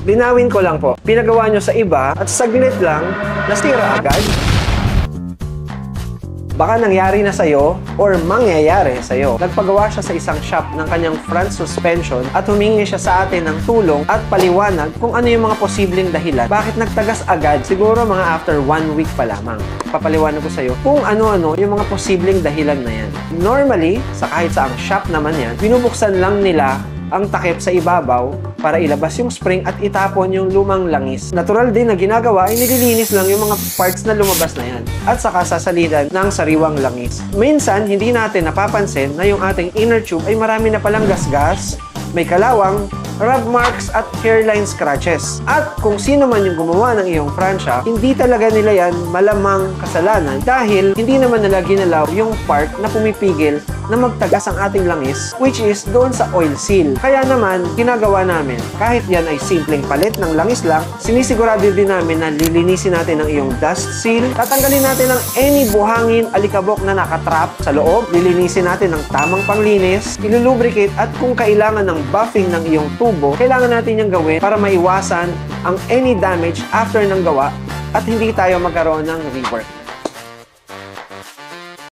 Linawin ko lang po, pinagawa nyo sa iba at saglit lang, nasira agad. Baka nangyari na sa'yo or mangyayari sa'yo. Nagpagawa siya sa isang shop ng kanyang front suspension at humingi siya sa atin ng tulong at paliwanag kung ano yung mga posibleng dahilan. Bakit nagtagas agad? Siguro mga after 1 week pa lamang. Papaliwanag ko sa'yo kung ano-ano yung mga posibleng dahilan na yan. Normally, sa kahit saang shop naman yan, binubuksan lang nila ang takip sa ibabaw para ilabas yung spring at itapon yung lumang langis. Natural din na ginagawa ay nililinis lang yung mga parts na lumabas na yan at saka sasalidan ng sariwang langis. Minsan, hindi natin napapansin na yung ating inner tube ay marami na palang gasgas, may kalawang, rub marks at hairline scratches. At kung sino man yung gumawa ng iyong pransya, hindi talaga nila yan malamang kasalanan dahil hindi naman nila ginalaw yung part na pumipigil na magtagas ang ating langis, which is doon sa oil seal. Kaya naman, ginagawa namin, kahit yan ay simpleng palit ng langis lang, sinisigurado din namin na lilinisin natin ang iyong dust seal, tatanggalin natin ang any buhangin, alikabok na nakatrap sa loob, lilinisin natin ng tamang panglinis, ilulubricate at kung kailangan ng buffing ng iyong tubo, kailangan natin yung gawin para maiwasan ang any damage after ng gawa at hindi tayo magkaroon ng rework.